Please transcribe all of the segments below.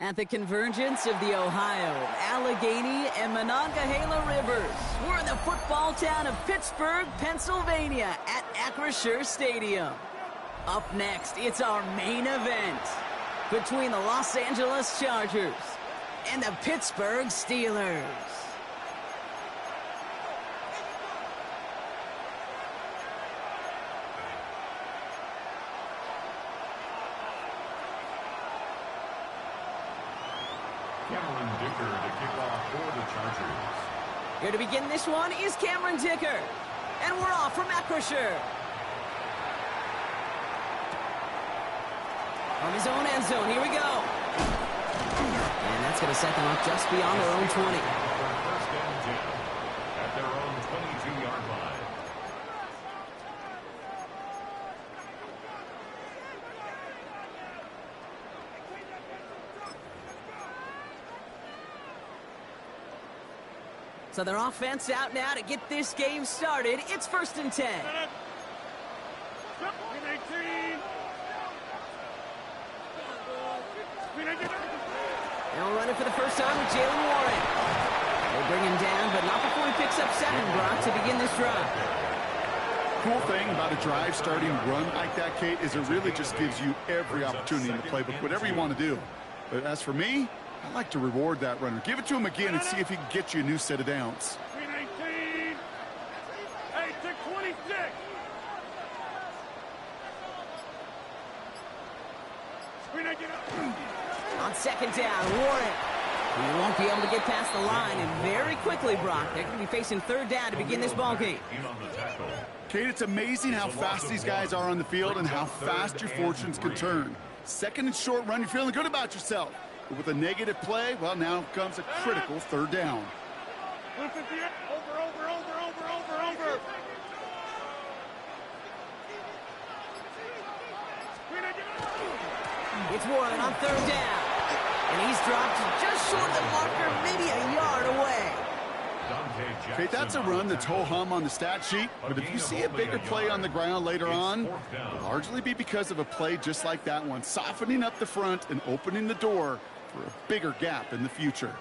At the convergence of the Ohio, Allegheny, and Monongahela Rivers, we're in the football town of Pittsburgh, Pennsylvania at Acrisure Stadium. Up next, it's our main event between the Los Angeles Chargers and the Pittsburgh Steelers. Here to begin this one is Cameron Dicker. And we're off from Acrisure. From his own end zone, here we go. And that's going to set them up just beyond their own 20. First and 10 at their own 22-yard line. So their offense out now to get this game started. It's first and 10. They'll run it for the first time with Jalen Warren. They bring him down, but not before he picks up 7, Brock, to begin this drive. Cool thing about a drive starting run like that, Kate, is it really just gives you every opportunity in the playbook, whatever you want to do. But as for me, I like to reward that runner. Give it to him again and see if he can get you a new set of downs. 319. 8-26. On second down, Warren. He won't be able to get past the line, and very quickly, Brock, they're going to be facing third down to begin this ballgame. Kate, it's amazing how fast these guys are on the field and how fast your fortunes can turn. Second and short run, you're feeling good about yourself. But with a negative play, well, now comes a critical third down. Over. It's Warren on third down. And he's dropped just short of the marker, maybe a yard away. Okay, that's a run that's ho-hum on the stat sheet, but if you see a bigger play on the ground later on, it'll largely be because of a play just like that one, softening up the front and opening the door for a bigger gap in the future.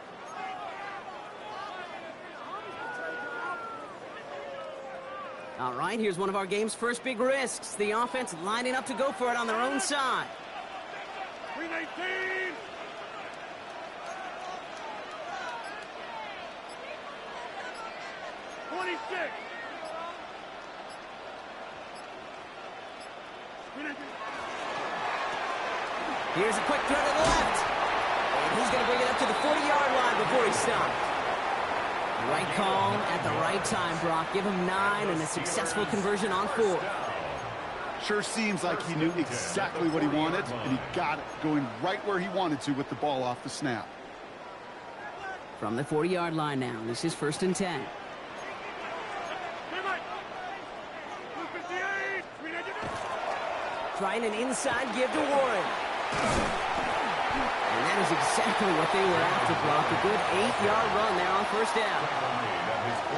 All right, here's one of our game's first big risks. The offense lining up to go for it on their own side. 319. Here's a quick throw to the left. And he's going to bring it up to the 40-yard line before he stopped. Right call at the right time, Brock. Give him 9 and a successful conversion on 4. Sure seems like he knew exactly what he wanted, and he got it, going right where he wanted to with the ball off the snap. From the 40-yard line now, this is first and 10. Trying an inside give to Warren. And that is exactly what they were after, Brock. A good 8-yard run there on first down.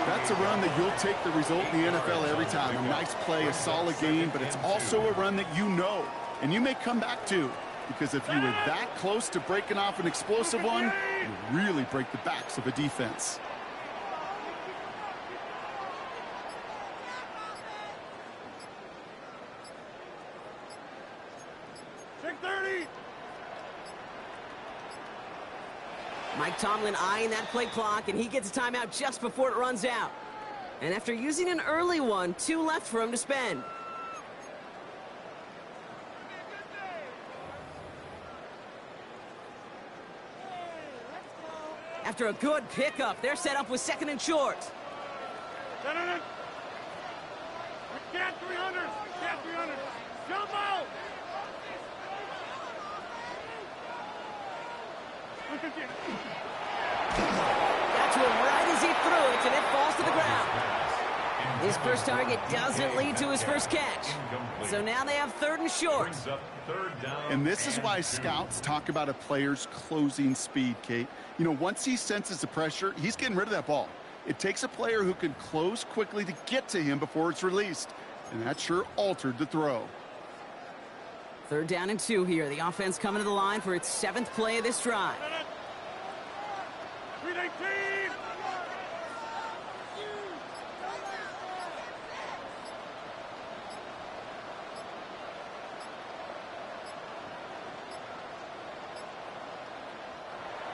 That's a run that you'll take the result in the NFL every time. A nice play, a solid game, but it's also a run that you know, and you may come back to. Because if you were that close to breaking off an explosive one, you really break the backs of a defense. Mike Tomlin eyeing that play clock, and he gets a timeout just before it runs out. And after using an early one, 2 left for him to spend. After a good pickup, they're set up with second and short. Get 300. Jump out. Got to him right as he threw it, and it falls to the ground. His first target doesn't lead to his first catch. So now they have third and short. And this is why scouts talk about a player's closing speed, Kate. You know, once he senses the pressure, he's getting rid of that ball. It takes a player who can close quickly to get to him before it's released. And that sure altered the throw. Third down and 2 here. The offense coming to the line for its 7th play of this drive. 3-18.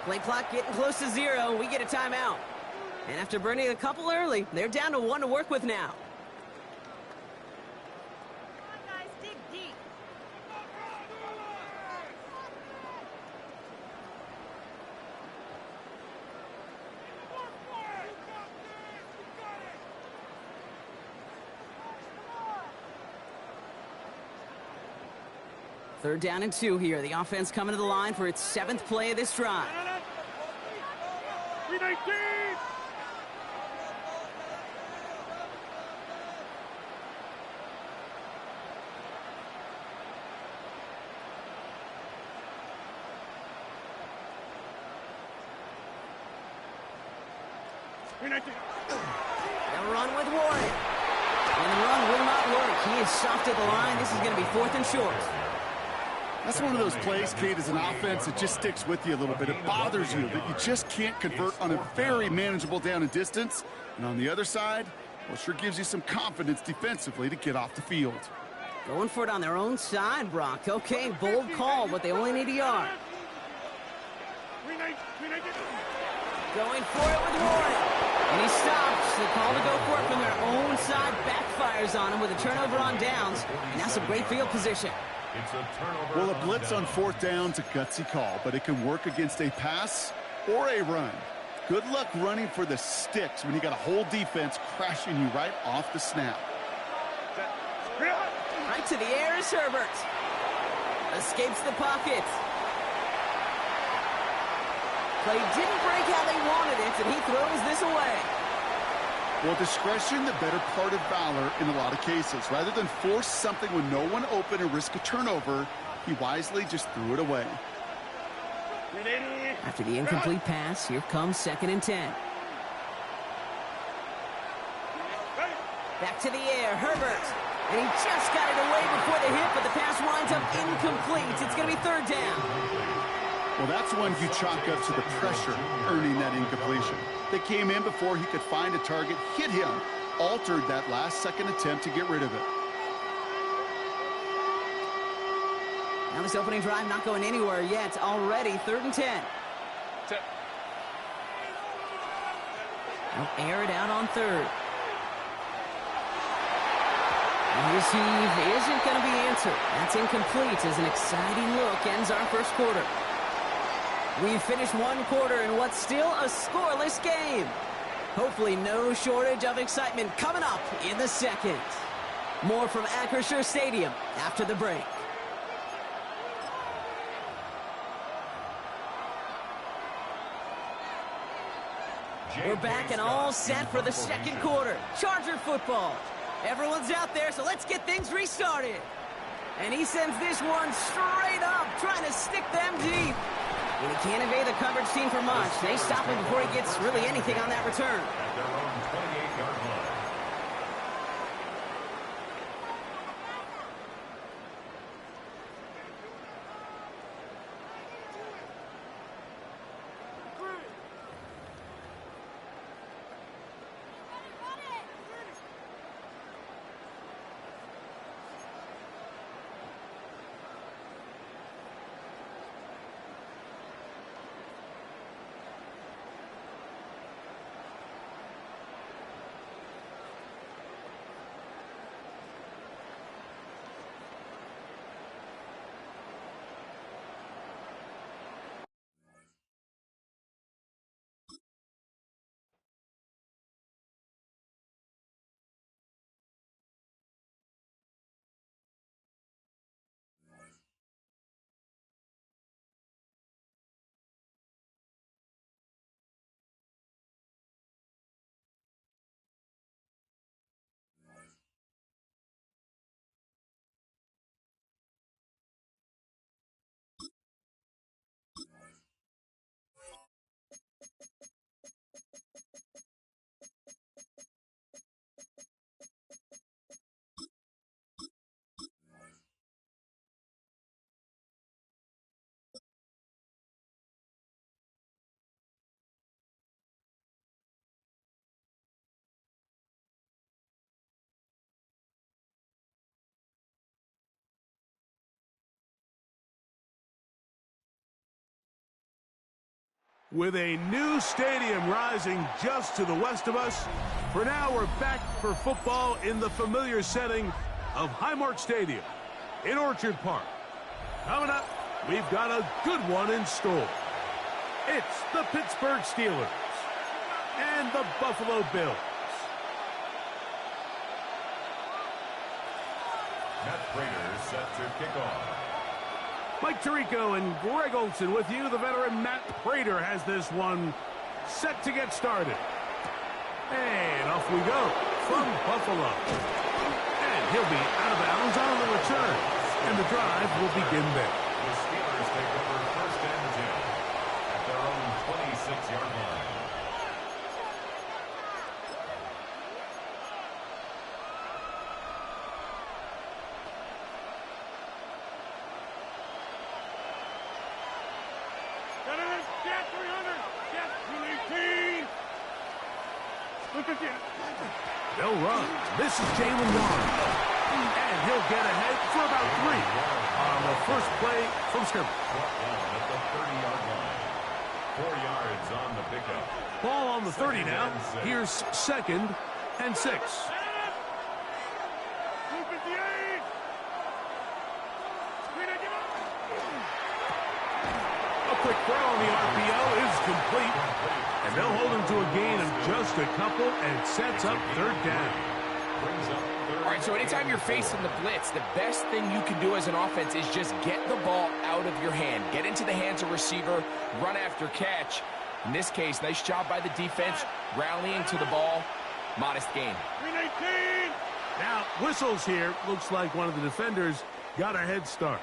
Play clock getting close to 0. We get a timeout. And after burning a couple early, they're down to 1 to work with now. Third down and 2 here. The offense coming to the line for its 7th play of this drive. 3-19. They'll run with Warren. And the run will not work. He is soft at the line. This is going to be 4th and short. That's one of those plays, Kate, as an offense that just sticks with you a little bit. It bothers you that you just can't convert on a very manageable down and distance. And on the other side, well, it sure gives you some confidence defensively to get off the field. Going for it on their own side, Brock. Okay, bold call, but they only need a yard. Going for it with Warren. And he stops. The call to go for it from their own side backfires on him with a turnover on downs. And now some great field position. It's a turnover. Well, a blitz on 4th down's a gutsy call, but it can work against a pass or a run. Good luck running for the sticks when you got a whole defense crashing you right off the snap. Right to the air is Herbert. Escapes the pocket. Play didn't break how they wanted it, and he throws this away. Well, discretion, the better part of valor in a lot of cases. Rather than force something with no one open and risk a turnover, he wisely just threw it away. After the incomplete pass, here comes 2nd and 10. Back to the air, Herbert. And he just got it away before the hit, but the pass winds up incomplete. It's going to be 3rd down. Well, that's one you chalk up to the pressure earning that incompletion. They came in before he could find a target, hit him, altered that last-second attempt to get rid of it. Now this opening drive not going anywhere yet. Already 3rd and 10. They'll air it out on 3rd. And his heave isn't going to be answered. That's incomplete as an exciting look ends our first quarter. We've finished 1 quarter in what's still a scoreless game. Hopefully no shortage of excitement coming up in the 2nd. More from Acrisure Stadium after the break. We're back and all set for the 2nd quarter. Charger football. Everyone's out there, so let's get things restarted. And he sends this one straight up, trying to stick them deep. And he can't evade the coverage team for much. They stop him before he gets really anything on that return. At their own 28-yard line. With a new stadium rising just to the west of us, for now we're back for football in the familiar setting of Highmark Stadium in Orchard Park. Coming up, we've got a good one in store. It's the Pittsburgh Steelers and the Buffalo Bills. Matt Prater set to kick off. Mike Tirico and Greg Olson with you. The veteran Matt Prater has this one set to get started. And off we go from Buffalo. And he'll be out of bounds on the return. And the drive will begin there. The Steelers take over first and 10 at their own 26-yard line. They'll run. This is Jalen Warren. And he'll get ahead for about 3 on the first play from scrimmage. At the 30-yard line. 4 yards on the pickup. Ball on the 30 now. Here's 2nd and 6. A quick throw on the RPO is complete. And they'll hold him to a gain of just a couple and sets up 3rd down. All right, so anytime you're facing the blitz, the best thing you can do as an offense is just get the ball out of your hand. Get into the hands of receiver, run after catch. In this case, nice job by the defense, rallying to the ball. Modest gain. Now, whistles here. Looks like one of the defenders got a head start.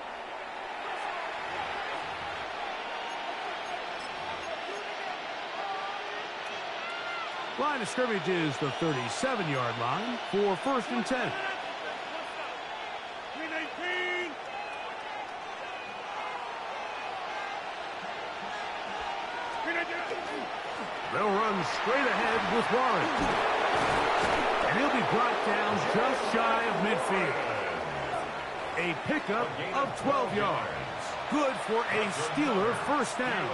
Line of scrimmage is the 37-yard line for 1st and 10. They'll run straight ahead with Warren. And he'll be brought down just shy of midfield. A pickup of 12 yards. Good for a Steeler first down.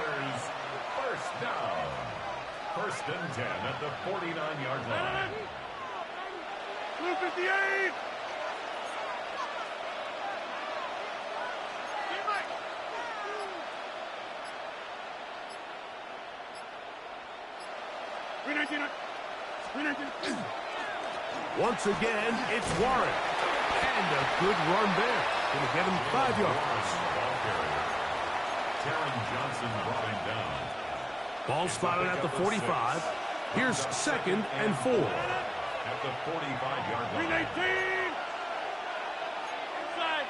First down. 1st and 10 at the 49-yard line. Blue 58. Once again, it's Warren. And a good run there. Going to get him 5 yards. Taron Johnson brought him down. Ball spotted at the 45. Here's 2nd and 4. At the 45-yard line. 319. Inside.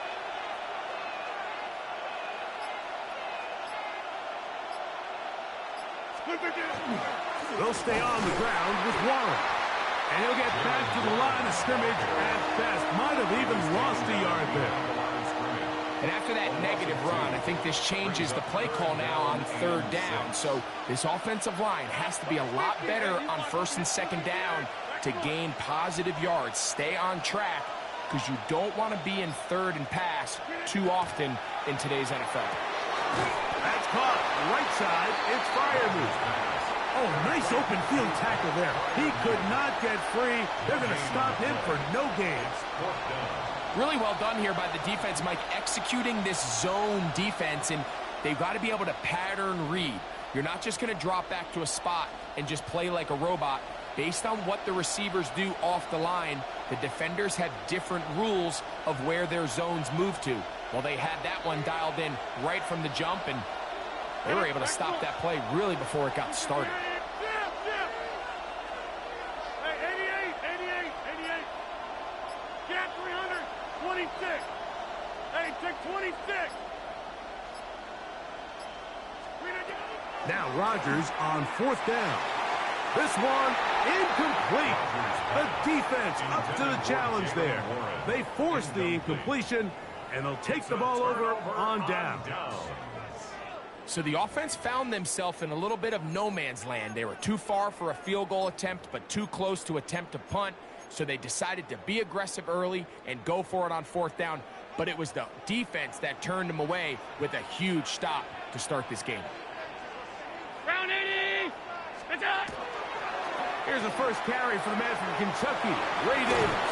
They'll stay on the ground with Warren. And he'll get back to the line of scrimmage at best. Might have even lost a yard there. And after that negative run, I think this changes the play call now on 3rd down. So this offensive line has to be a lot better on 1st and 2nd down to gain positive yards. Stay on track because you don't want to be in 3rd and pass too often in today's NFL. That's caught. Right side, it's Freiermuth. Oh, nice open field tackle there. He could not get free. They're going to stop him for no gains. Really well done here by the defense, Mike, executing this zone defense, and they've got to be able to pattern read. You're not just going to drop back to a spot and just play like a robot. Based on what the receivers do off the line, the defenders have different rules of where their zones move to. Well, they had that one dialed in right from the jump, and they were able to stop that play really before it got started. Hey, 88. Get 326. Hey, take 26. Now Rodgers on 4th down. This one incomplete. The defense up to the challenge there. They force the incompletion, and they'll take the ball over on down. So the offense found themselves in a little bit of no man's land. They were too far for a field goal attempt, but too close to attempt a punt. So they decided to be aggressive early and go for it on 4th down. But it was the defense that turned them away with a huge stop to start this game. Round in. Here's the first carry for the man from Kentucky, Ray Davis.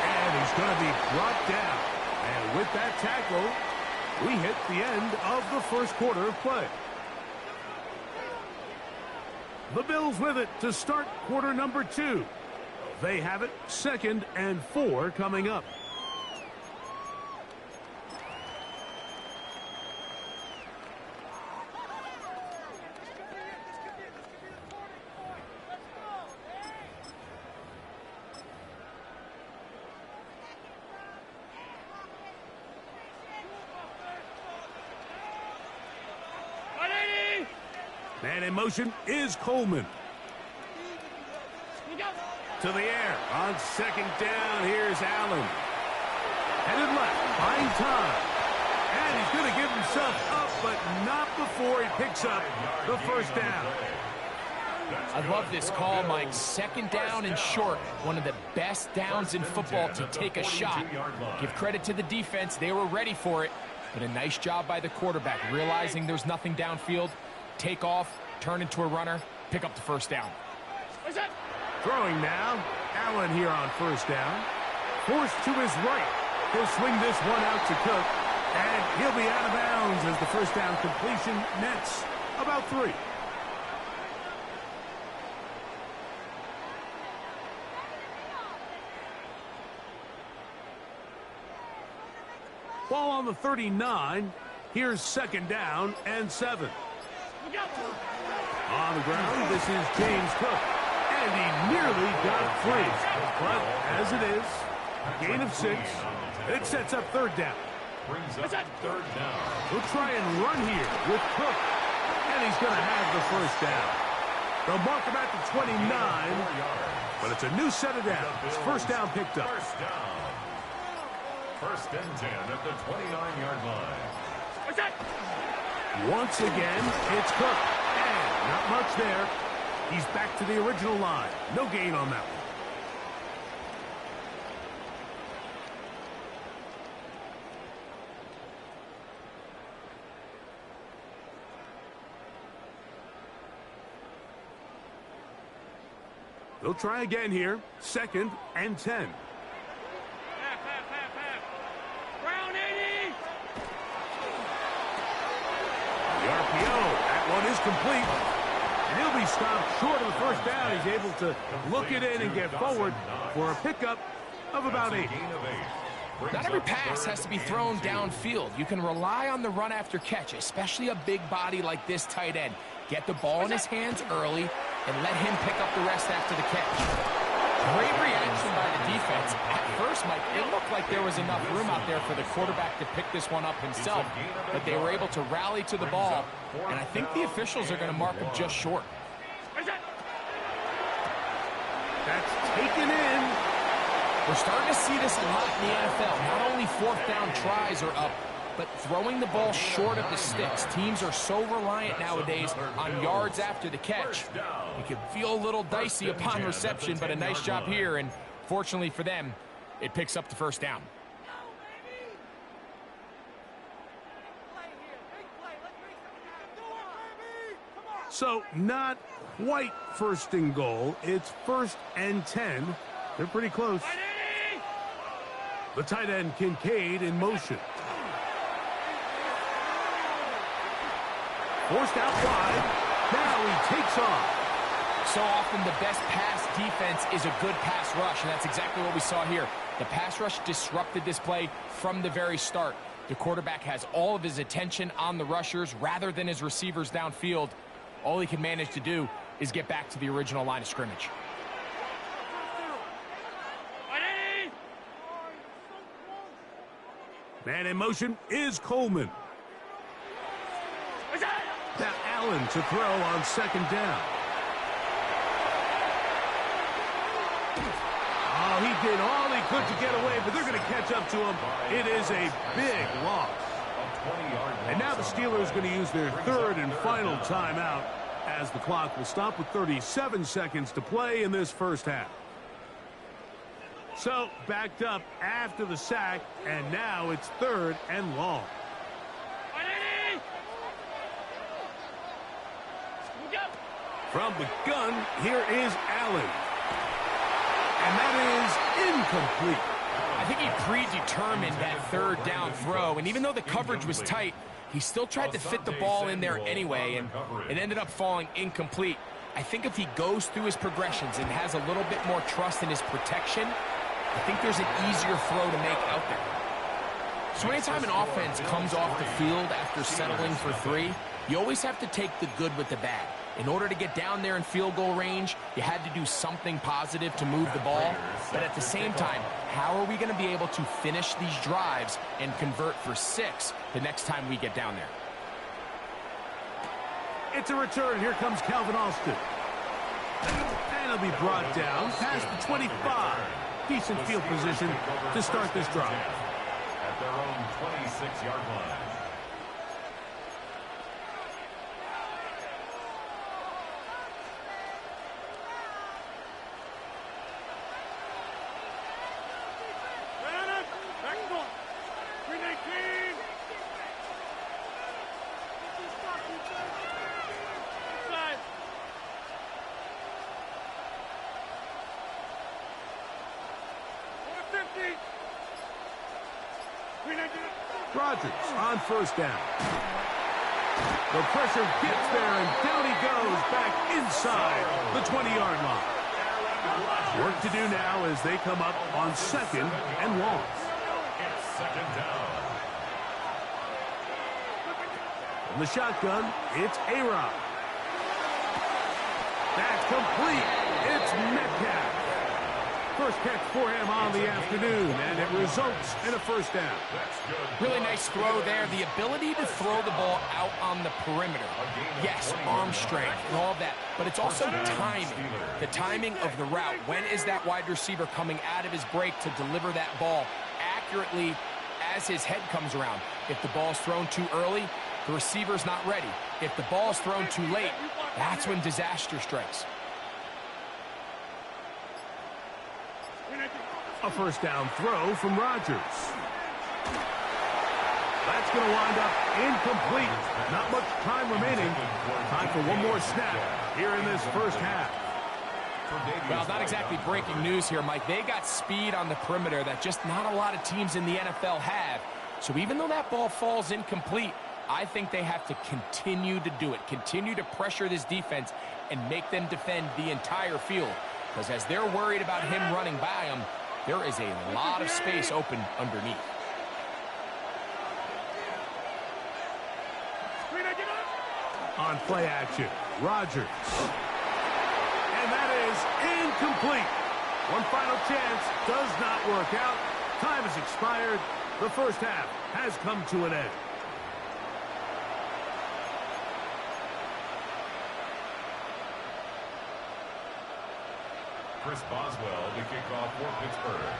And he's going to be brought down. And with that tackle, we hit the end of the first quarter of play. The Bills with it to start quarter number 2. They have it 2nd and 4 coming up. Man in motion is Coleman. To the air on 2nd down. Here's Allen. Headed left, buying time. And he's going to give himself up, but not before he picks up the first down. I love this call, Mike. 2nd down and short. One of the best downs in football to take a shot. Give credit to the defense. They were ready for it. But a nice job by the quarterback, realizing there's nothing downfield. Take off, turn into a runner, pick up the first down. Throwing now. Allen here on first down. Forced to his right. He'll swing this one out to Cook. And he'll be out of bounds as the first down completion nets about 3. Ball on the 39. Here's 2nd down and 7. On the ground, this is James Cook. And he nearly got free. But as it is, gain of 6. It sets up 3rd down. Brings up 3rd down. He'll try and run here with Cook. And he's going to have the first down. They'll mark him at the 29. But it's a new set of downs. First down picked up. First down. 1st and 10 at the 29-yard line. Once again, it's Cook. And not much there. He's back to the original line. No gain on that one. They'll try again here. 2nd and 10. The RPO, that one is complete. And he'll be stopped short of the first down. He's able to look it in and get forward for a pickup of about 8. Not every pass has to be thrown downfield. You can rely on the run after catch, especially a big body like this tight end. Get the ball in his hands early and let him pick up the rest after the catch. Great reaction by the defense. At first, Mike, it looked like there was enough room out there for the quarterback to pick this one up himself, but they were able to rally to the ball, and I think the officials are going to mark him just short. That's taken in. We're starting to see this a lot in the NFL. Not only 4th down tries are up, but throwing the ball short of the sticks. Teams are so reliant nowadays on yards after the catch. It can feel a little dicey upon reception, but a nice job here, and fortunately for them, it picks up the first down. So not quite 1st and goal. It's 1st and 10. They're pretty close. The tight end Kincaid in motion. Forced out wide. Now he takes off. So often the best pass defense is a good pass rush, and that's exactly what we saw here. The pass rush disrupted this play from the very start. The quarterback has all of his attention on the rushers rather than his receivers downfield. All he can manage to do is get back to the original line of scrimmage. Man in motion is Coleman. Now Allen to throw on 2nd down. Oh, he did all he could to get away, but they're going to catch up to him. It is a big loss. And now the Steelers are going to use their 3rd and final timeout as the clock will stop with 37 seconds to play in this first half. So backed up after the sack, and now it's 3rd and long. From the gun, here is Allen. And that is incomplete. I think he predetermined that third down throw, and even though the coverage was tight, he still tried to fit the ball in there anyway, and it ended up falling incomplete. I think if he goes through his progressions and has a little bit more trust in his protection, I think there's an easier throw to make out there. So anytime an offense comes off the field after settling for 3, you always have to take the good with the bad. In order to get down there in field goal range, you had to do something positive to move the ball. But at the same time, how are we going to be able to finish these drives and convert for 6 the next time we get down there? It's a return. Here comes Calvin Austin. And he'll be brought down past the 25. Decent field position to start this drive. At their own 26-yard line. Rodgers on first down. The pressure gets there, and down he goes back inside the 20-yard line. Work to do now as they come up on 2nd and long. It's 2nd down. From the shotgun, it's A-Rod. That's complete. It's Metcalf. First catch for him on the afternoon, and it results in a first down. Really nice throw there. The ability to throw the ball out on the perimeter. Yes, arm strength and all of that, but it's also timing. The timing of the route. When is that wide receiver coming out of his break to deliver that ball accurately as his head comes around? If the ball's thrown too early, the receiver's not ready. If the ball's thrown too late, that's when disaster strikes. A first down throw from Rodgers. That's going to wind up incomplete. Not much time remaining. Time for one more snap here in this first half. Well, not exactly breaking news here, Mike. They got speed on the perimeter that just not a lot of teams in the NFL have. So even though that ball falls incomplete, I think they have to continue to do it. Continue to pressure this defense and make them defend the entire field. Because as they're worried about him running by them, there is a lot of space open underneath. On play action, Rodgers. And that is incomplete. One final chance does not work out. Time has expired. The first half has come to an end. Chris Boswell to kick off for Pittsburgh.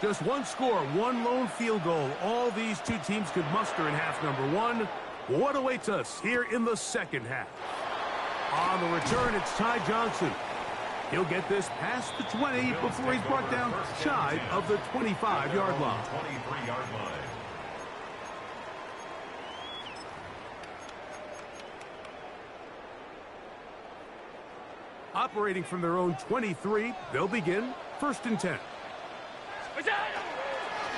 Just one score, one lone field goal. All these two teams could muster in half number 1. What awaits us here in the second half? On the return, it's Ty Johnson. He'll get this past the 20 before he's brought down shy of the 25-yard line. 23-yard line. Operating from their own 23, they'll begin 1st and 10.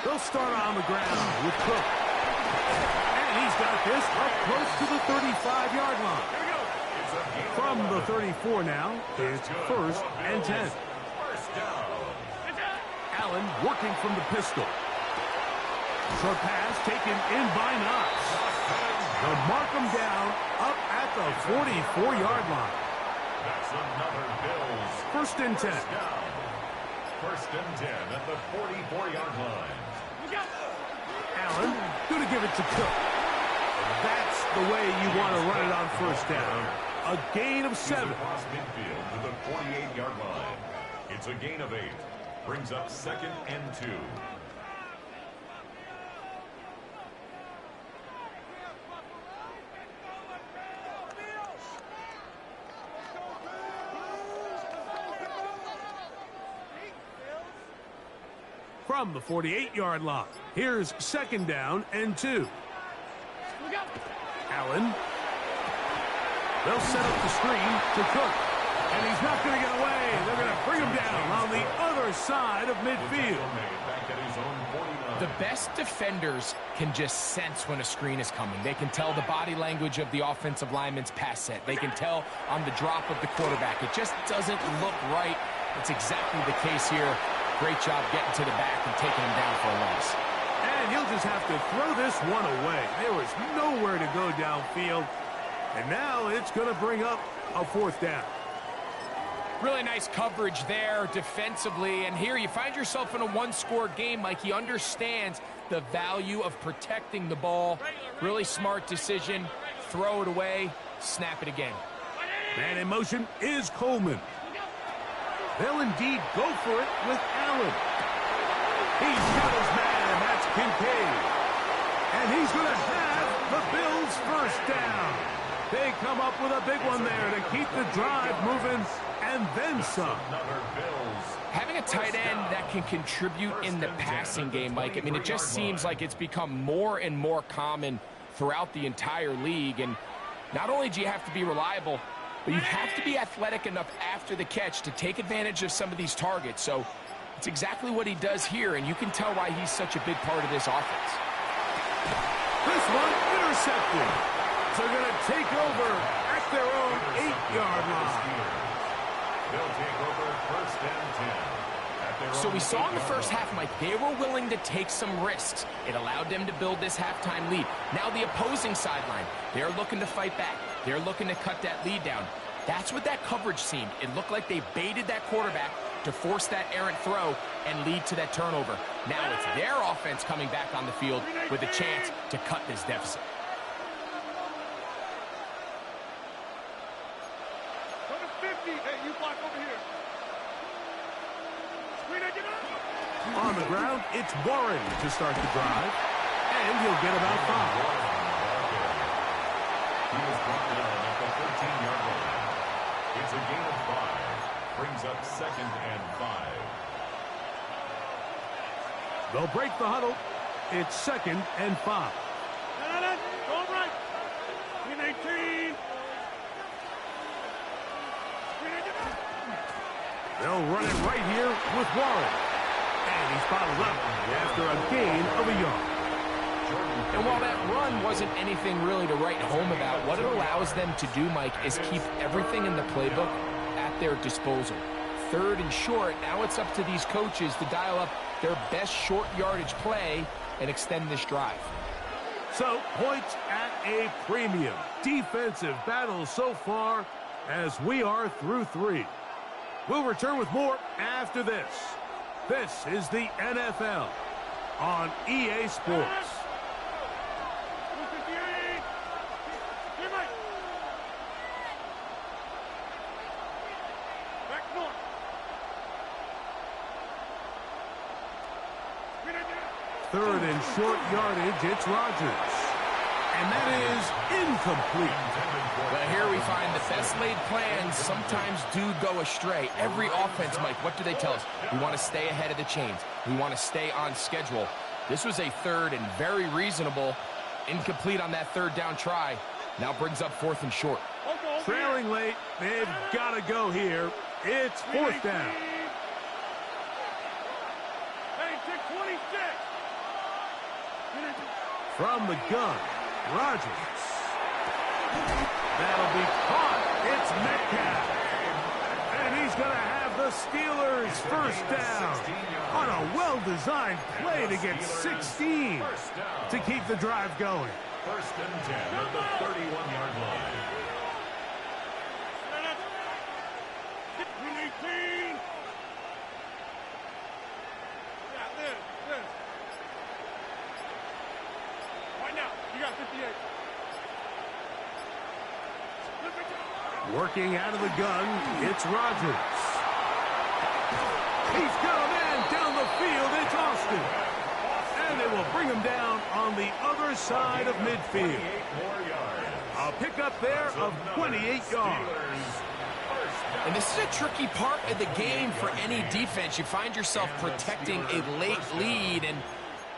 They'll start on the ground with Cook. And he's got this up close to the 35-yard line. From the 34 now, it's 1st and 10. Allen working from the pistol. Short pass taken in by Knox. They'll mark him down up at the 44-yard line. That's another Bills. 1st and 10. 1st and 10 at the 44-yard line. Allen going to give it to Cook. That's the way you want to run it on 1st down. A gain of 7. Across midfield to the 48-yard line. It's a gain of 8. Brings up 2nd and 2. From the 48-yard line, here's 2nd down and 2. Allen. They'll set up the screen to Cook. And he's not going to get away. They're going to bring him down on the other side of midfield. The best defenders can just sense when a screen is coming. They can tell the body language of the offensive lineman's pass set. They can tell on the drop of the quarterback. It just doesn't look right. It's exactly the case here. Great job getting to the back and taking him down for a loss. And he'll just have to throw this one away. There was nowhere to go downfield. And now it's going to bring up a 4th down. Really nice coverage there defensively. And here you find yourself in a one-score game. Mike, he understands the value of protecting the ball. Really smart decision. Throw it away. Snap it again. Man in motion is Coleman. They'll indeed go for it with Allen. He's got his man. That's Kincaid. And he's going to have the Bills' first down. They come up with a big one there to keep the drive moving, and then some. Having a tight end that can contribute in the passing game, Mike, I mean, it just seems like it's become more and more common throughout the entire league. And not only do you have to be reliable, but you have to be athletic enough after the catch to take advantage of some of these targets. So it's exactly what he does here, and you can tell why he's such a big part of this offense. This one intercepted. They're going to take over at their own 8-yard line. They'll take over 1st and 10. So we saw in the first half, Mike, they were willing to take some risks. It allowed them to build this halftime lead. Now the opposing sideline, they're looking to fight back. They're looking to cut that lead down. That's what that coverage seemed. It looked like they baited that quarterback to force that errant throw and lead to that turnover. Now it's their offense coming back on the field with a chance to cut this deficit. Hey, you block over here. On the ground, it's Warren to start the drive. And he'll get about 5. He was brought down at the 13-yard line. It's a gain of 5. Brings up 2nd and 5. They'll break the huddle. It's 2nd and 5. Go right. 18. They'll run it right here with Warren. And he's bottled up after a gain of a yard. And while that run wasn't anything really to write home about, what it allows them to do, Mike, is keep everything in the playbook at their disposal. 3rd and short, now it's up to these coaches to dial up their best short yardage play and extend this drive. So, points at a premium. Defensive battle so far as we are through 3. We'll return with more after this. This is the NFL on EA Sports. Third and short yardage, it's Rodgers. And that is incomplete. Well, here we find the best laid plans sometimes do go astray. Every offense, Mike, what do they tell us? We want to stay ahead of the chains. We want to stay on schedule. This was a 3rd and very reasonable. Incomplete on that 3rd down try. Now brings up 4th and short. Trailing late, they've got to go here. It's 4th down. Hey, take 26. From the gun, Rodgers. That'll be caught. It's Metcalf. And he's going to have the Steelers first down on a well-designed play to get 16 to keep the drive going. 1st and 10 at the 31-yard line. 18. Yeah, this. Right now, you got 58. Working out of the gun, it's Rodgers. He's got a man down the field. It's Austin. And they will bring him down on the other side of midfield. A pickup there of 28 yards. And this is a tricky part of the game for any defense. You find yourself protecting a late lead, and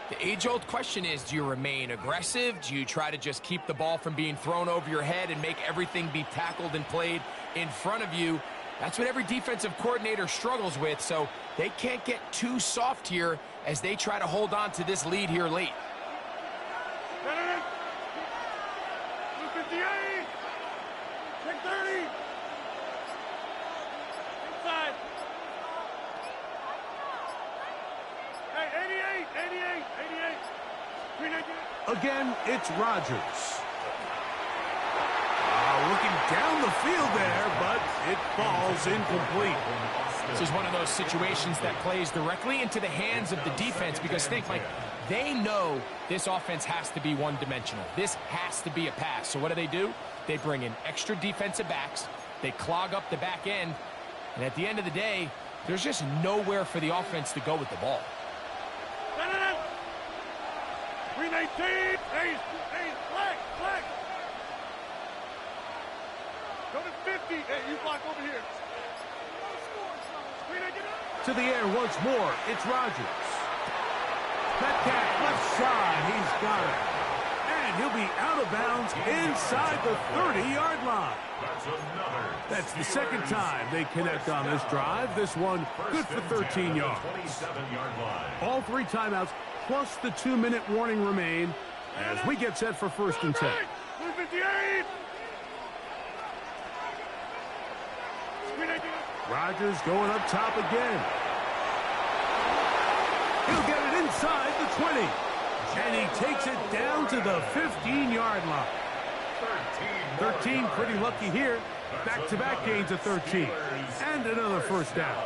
The age-old question is, do you remain aggressive? Do you try to just keep the ball from being thrown over your head and make everything be tackled and played in front of you? That's what every defensive coordinator struggles with, so they can't get too soft here as they try to hold on to this lead here late. 258. 630. Inside. Hey, 88. 398. Again, it's Rodgers. Looking down the field there, but it falls incomplete. This is one of those situations that plays directly into the hands of the defense because think, Mike, they know this offense has to be one-dimensional. This has to be a pass. So what do? They bring in extra defensive backs. They clog up the back end. And at the end of the day, there's just nowhere for the offense to go with the ball. 319. Hey, flag. Go to 50. Hey, you block over here. To the air once more, it's Rodgers. Metcalf, left side, he's got it. And he'll be out of bounds inside the 30-yard line. That's the second time they connect on this drive. This one good for 13 yards. All 3 timeouts plus the 2-minute warning remain as we get set for 1st and 10. 258. Rodgers going up top again. He'll get it inside the 20. And he takes it down to the 15-yard line. 13, pretty lucky here. Back-to-back gains of 13. And another first down.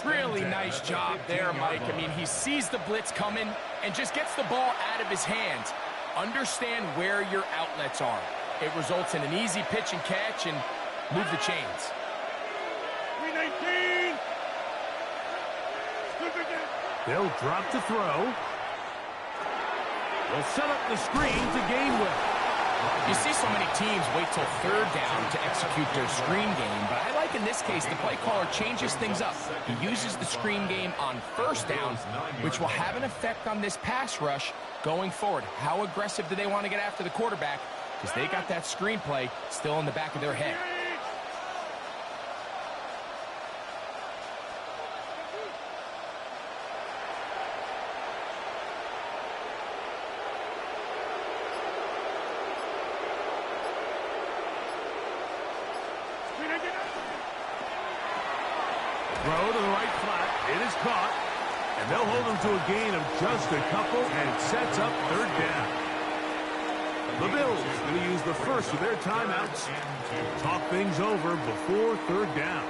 Really nice job there, Mike. I mean, he sees the blitz coming and just gets the ball out of his hands. Understand where your outlets are. It results in an easy pitch and catch and move the chains. 319. They'll drop to throw. They'll set up the screen to gain width. You see so many teams wait till 3rd down to execute their screen game, but I like in this case the play caller changes things up. He uses the screen game on 1st down, which will have an effect on this pass rush going forward. How aggressive do they want to get after the quarterback? Because they got that screen play still in the back of their head. Throw to the right flat. It is caught. And they'll hold him to a gain of just a couple, and it sets up 3rd down. The Bills going to use the first of their timeouts to talk things over before 3rd down.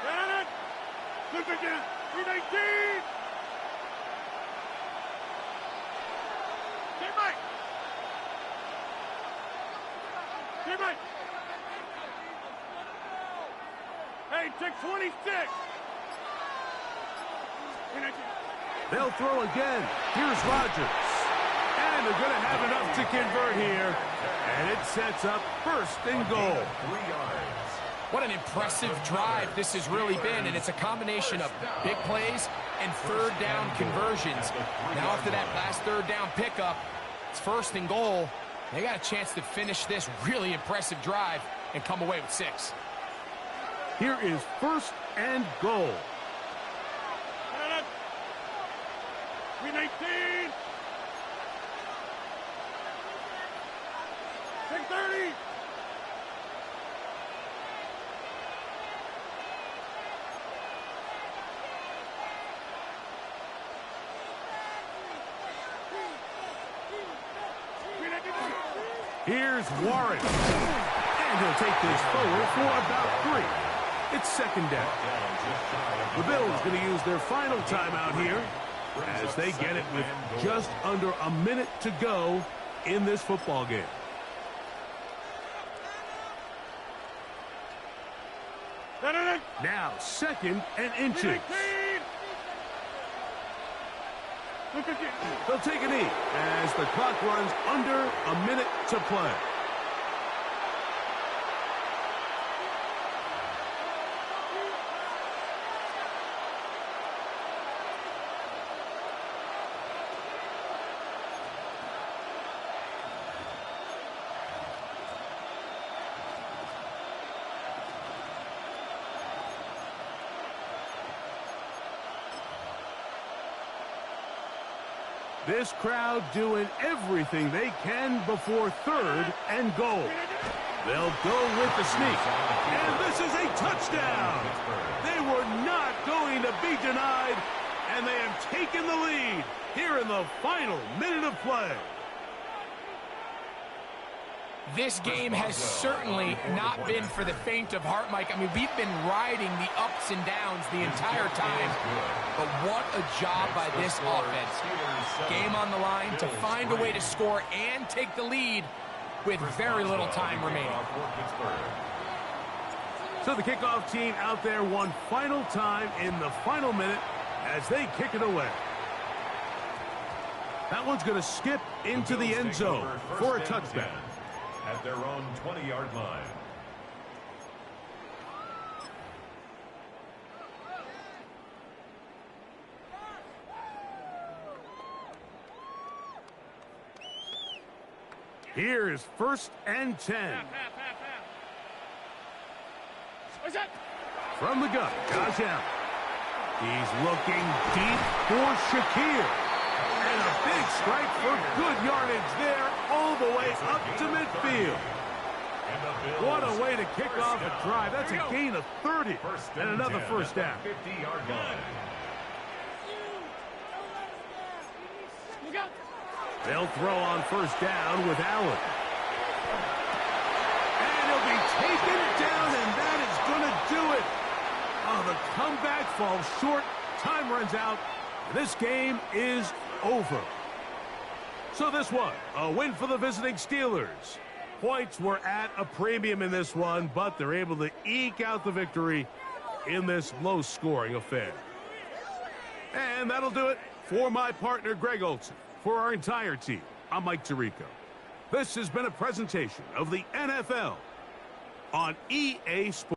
Got it. 319. Hey, take 26. They'll throw again. Here's Rodgers. And they're going to have enough to convert here. And it sets up 1st and goal. 3 yards. What an impressive drive this has really been, and it's a combination of big plays and 3rd down conversions. Now after that last 3rd down pickup, it's 1st and goal. They got a chance to finish this really impressive drive and come away with 6. Here is 1st and goal. 319. 630. Here's Warren. And he'll take this forward for about 3. It's 2nd down. The Bills going to use their final timeout here as they get it with just under a minute to go in this football game. Now 2nd and inches. They'll take a knee as the clock runs under a minute to play. This crowd doing everything they can before 3rd and goal. They'll go with the sneak. And this is a touchdown. They were not going to be denied, and they have taken the lead here in the final minute of play. This game has certainly not been for the faint of heart, Mike. I mean, we've been riding the ups and downs the entire time, but what a job by this offense. Game on the line to find a way to score and take the lead with very little time remaining. So the kickoff team out there one final time in the final minute as they kick it away. That one's going to skip into the end zone for a touchback. At their own 20-yard line. Here is 1st and 10. From the gun, Josh Allen. He's looking deep for Shakir. And a big strike for good yardage there all the way up to midfield. What a way to kick off a drive. That's a gain of 30 and another first down. 50-yard line. They'll throw on first down with Allen. And he'll be taken down, and that is going to do it. Oh, the comeback falls short. Time runs out. This game is over. So this one, a win for the visiting Steelers. Points were at a premium in this one, but they're able to eke out the victory in this low-scoring affair. And that'll do it for my partner, Greg Olson. For our entire team, I'm Mike Tirico. This has been a presentation of the NFL on EA Sports.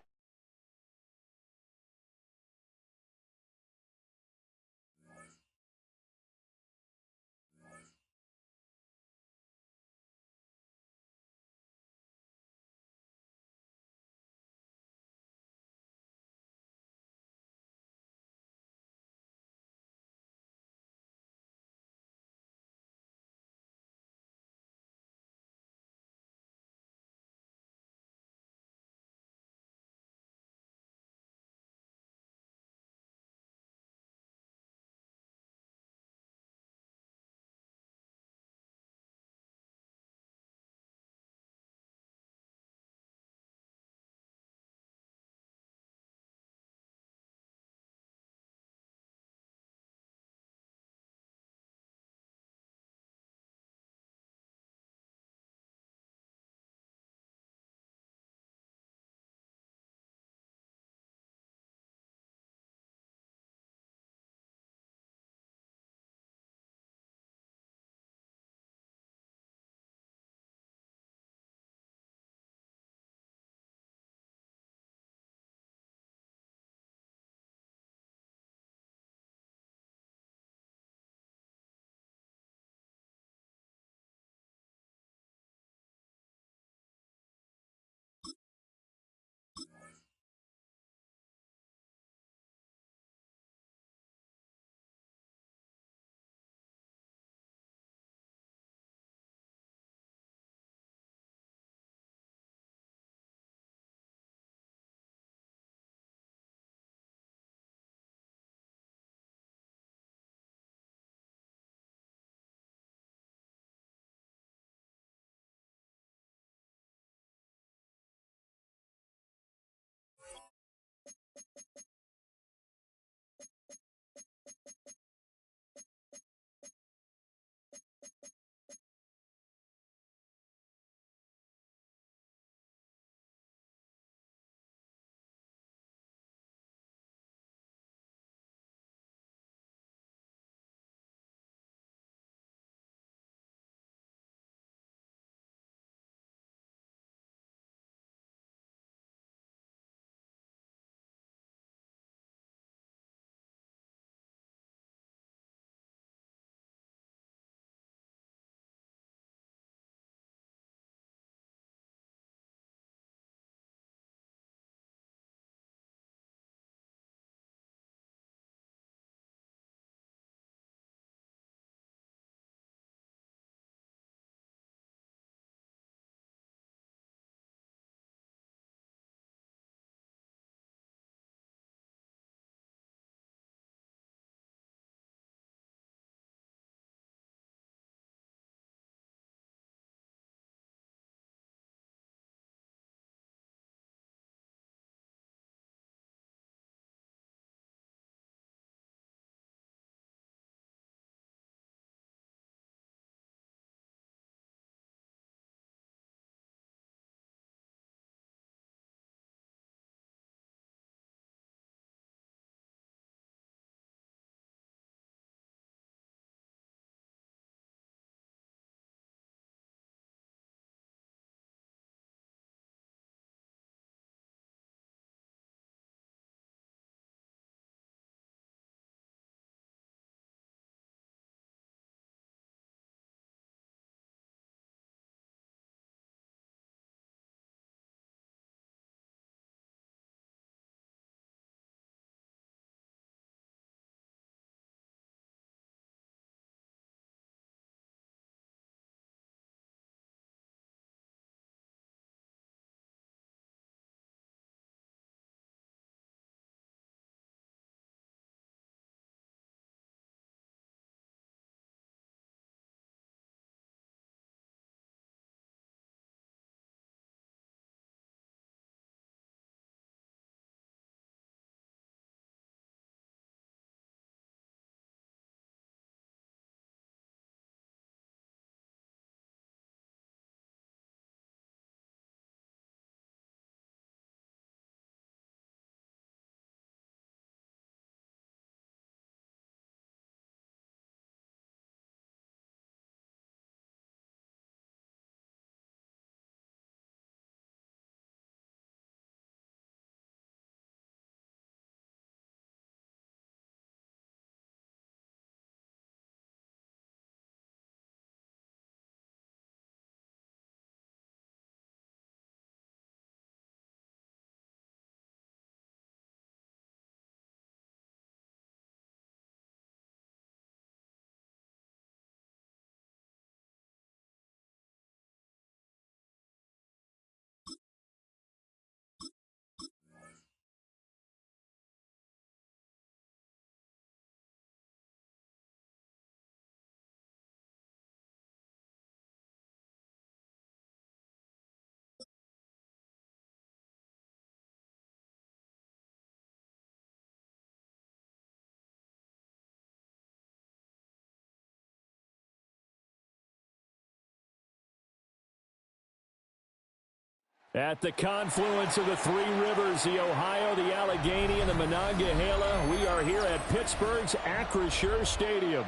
At the confluence of the three rivers, the Ohio, the Allegheny, and the Monongahela, we are here at Pittsburgh's Acrisure Stadium.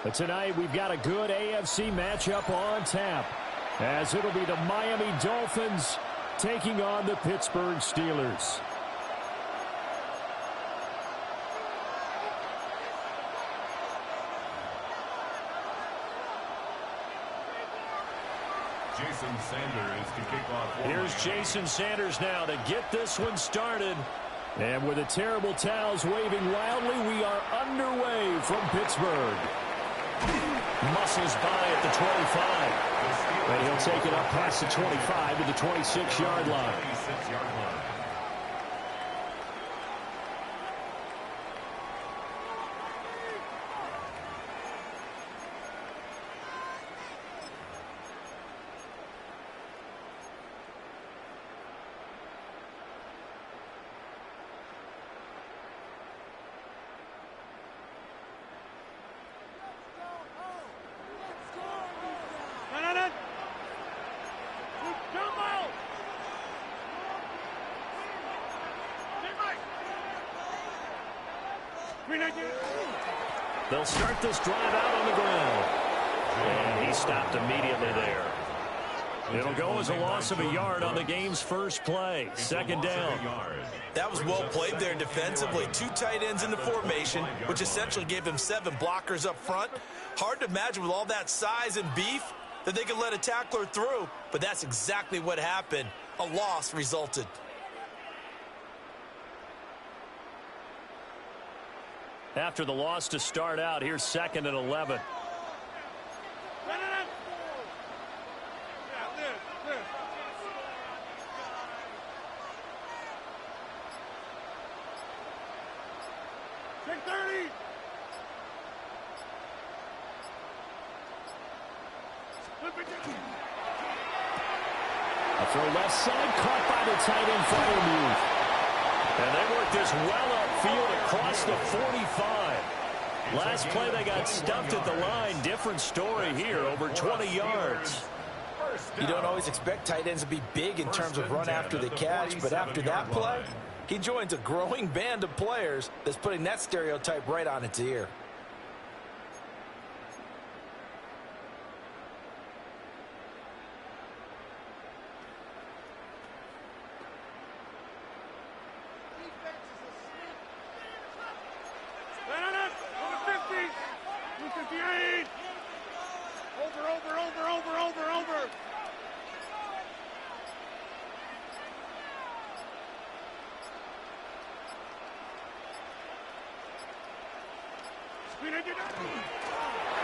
But tonight, we've got a good AFC matchup on tap, as it'll be the Miami Dolphins taking on the Pittsburgh Steelers. Jason Sanders to kick off. Here's Jason Sanders now to get this one started. And with the terrible towels waving wildly, we are underway from Pittsburgh. Muscles by at the 25. And he'll take it up past the 25 to the 26-yard line. 26-yard line. They'll start this drive out on the ground. And he stopped immediately there. It'll go as a loss of a yard on the game's first play. Second down. That was well played there defensively. Two tight ends in the formation, which essentially gave him 7 blockers up front. Hard to imagine with all that size and beef that they could let a tackler through, but that's exactly what happened. A loss resulted. After the loss to start out, here's 2nd and 11. Take 30. A throw left side, caught by the tight end Freiermuth. And they work this well upfield across the 45. Last play they got stuffed at the line. Different story here, over 20 yards. You don't always expect tight ends to be big in terms of run after the catch, but after that play, he joins a growing band of players that's putting that stereotype right on its ear.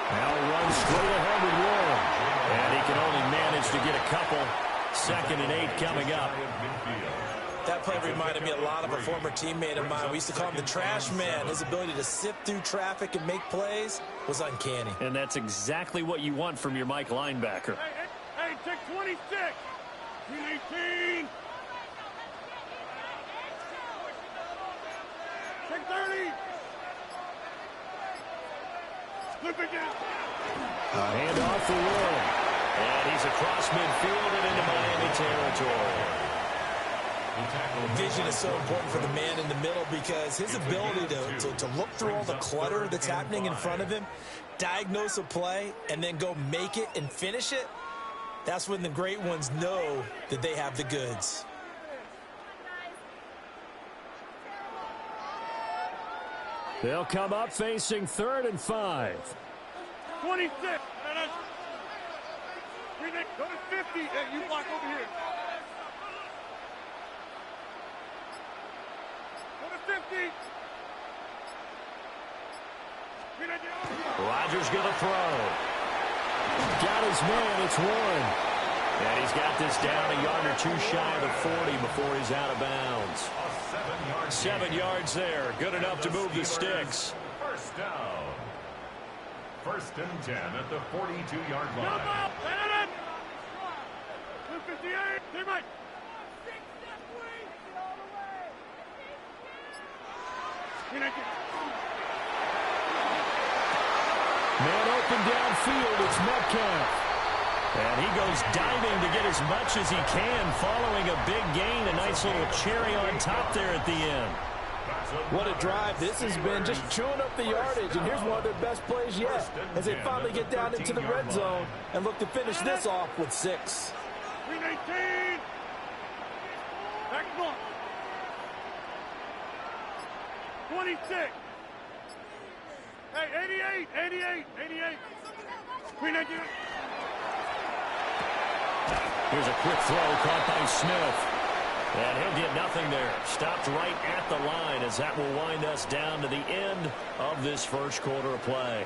Now runs straight ahead with Warren. And he can only manage to get a couple. 2nd and 8 coming up. That play reminded me a lot of a former teammate of mine. We used to call him the trash man. His ability to sift through traffic and make plays was uncanny. And that's exactly what you want from your Mike linebacker. Hey, take 26. 18. Take 30. Flip it down. Hand off for Warren. And he's across midfield and into Miami territory. Vision is so important for the man in the middle because his ability to look through all the clutter that's happening in front of him, diagnose a play, and then go make it and finish it, that's when the great ones know that they have the goods. They'll come up facing 3rd and 5. 26. Go to 50. Hey, you block over here. Go to 50. Rodgers going to throw. Got his man. It's Warren. And he's got this down a yard or two shy of the 40 before he's out of bounds. 7 yards there. Good enough to move the sticks. First down. 1st and 10 at the 42-yard line. 258. Team right. Man open downfield. It's Metcalf. And he goes diving to get as much as he can following a big gain. A nice little cherry on top there at the end. What a drive this has been, just chewing up the yardage. And here's one of their best plays yet as they finally get down into the red zone and look to finish this off with 6. 319. Back north. 26. Hey, 88. 319. Here's a quick throw caught by Smith. And he'll get nothing there. Stopped right at the line as that will wind us down to the end of this first quarter of play.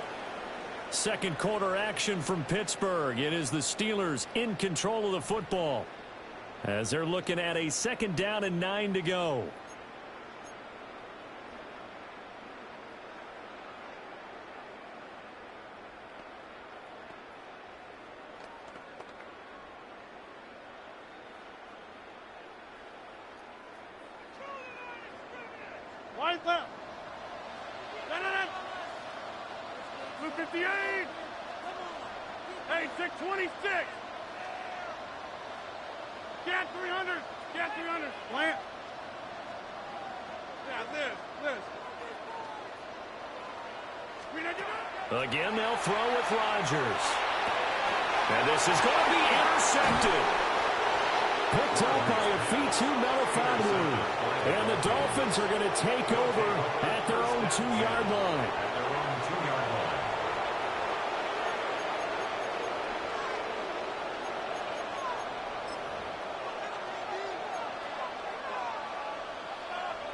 Second quarter action from Pittsburgh. It is the Steelers in control of the football as they're looking at a 2nd down and 9 to go. Wide left. 258. Hey, 626. Scat 300. Scat 300. Plant. Yeah, this. Again, they'll throw with Rodgers. And this is going to be intercepted. Picked up by a Fitu Melifonwu. And the Dolphins are going to take over at their own 2-yard line.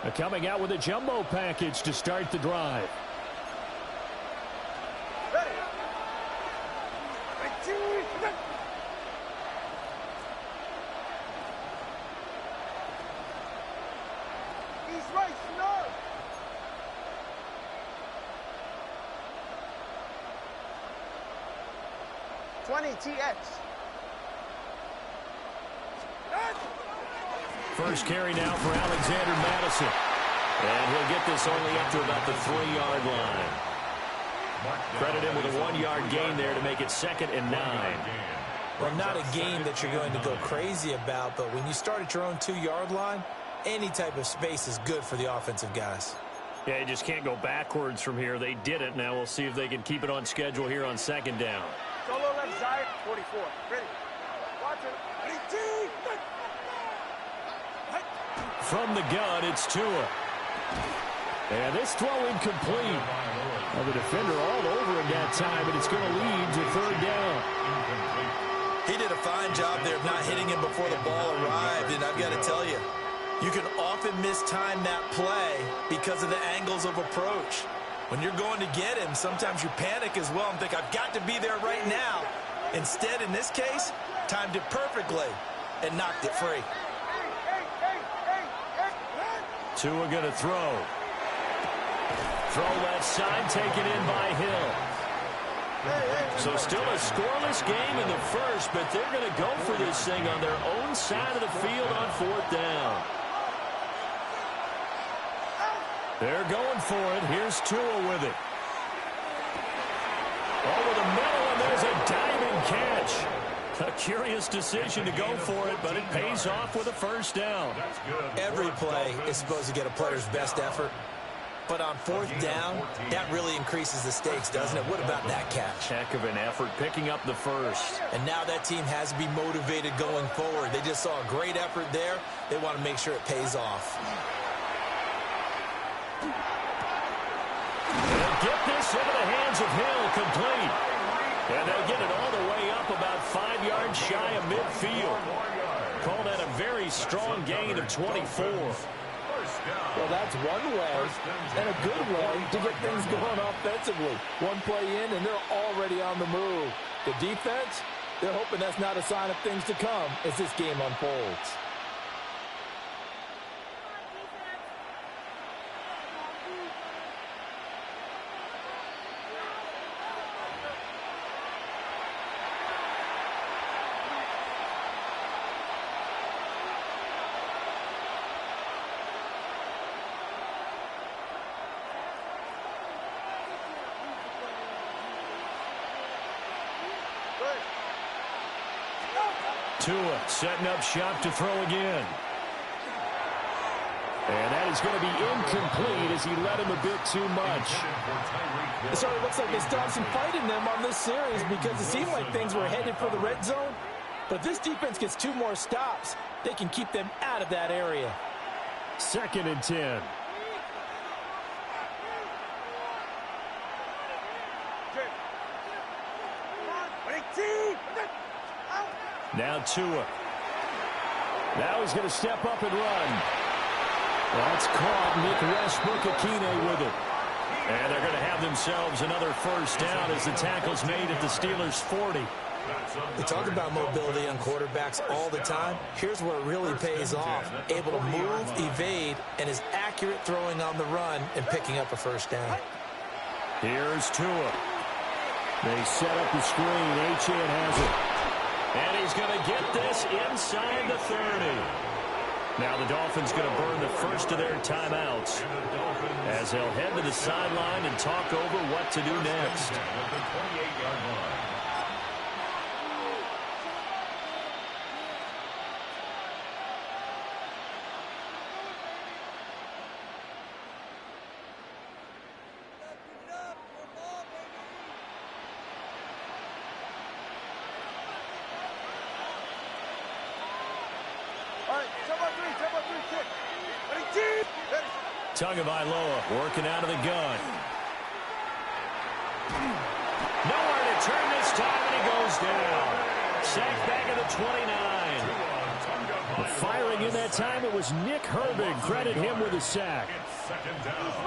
They're coming out with a jumbo package to start the drive. First carry now for Alexander Madison. And he'll get this only up to about the 3-yard line. Credit him with a 1-yard gain there to make it 2nd and 9. Well, not a game that you're going to go crazy about, but when you start at your own 2-yard line, any type of space is good for the offensive guys. Yeah, you just can't go backwards from here. They did it. Now we'll see if they can keep it on schedule here on 2nd down. Solo left side, 44. Ready. Watch it. 18. From the gun, it's Tua. And this throw incomplete. Well, the defender all over him that time, and it's going to lead to 3rd down. He did a fine job there of not hitting him before the ball arrived, and I've got to tell you, you can often mistime that play because of the angles of approach. When you're going to get him, sometimes you panic as well and think, I've got to be there right now. Instead, in this case, timed it perfectly and knocked it free. Tua going to throw. Throw left side, taken in by Hill. So still a scoreless game in the first, but they're going to go for this thing on their own side of the field on 4th down. They're going for it. Here's Tua with it. Over the middle, and there's a diving catch. A curious decision to go for it, but it pays off with a 1st down. Every play is supposed to get a player's best effort. But on 4th down, that really increases the stakes, doesn't it? What about that catch? Heck of an effort, picking up the 1st. And now that team has to be motivated going forward. They just saw a great effort there. They want to make sure it pays off. They'll get this into the hands of Hill, complete. And they'll get it all the way up about 5 yards shy of midfield. Call that a very strong gain of 24. Well, that's one way, and a good way, to get things going offensively. One play in, and they're already on the move. The defense, they're hoping that's not a sign of things to come as this game unfolds. Tua setting up shop to throw again. And that is going to be incomplete as he led him a bit too much. So it looks like they still have some fight in them on this series because it seemed like things were headed for the red zone. But if this defense gets 2 more stops, they can keep them out of that area. 2nd and 10. Now Tua. Now he's going to step up and run. That's caught. Nick Westbrook-Akine with it. And they're going to have themselves another first down as the tackle's made at the Steelers' 40. We talk about mobility on quarterbacks all the time. Here's where it really pays off. Able to move, evade, and is accurate throwing on the run and picking up a first down. Here's Tua. They set up the screen. Achane has it. And he's going to get this inside the 30. Now the Dolphins going to burn the first of their timeouts as they'll head to the sideline and talk over what to do next. Tagovailoa working out of the gun. Nowhere to turn this time, and he goes down. Sacked back at the 29. Firing in that time, it was Nick Herbig. Credit him with a sack.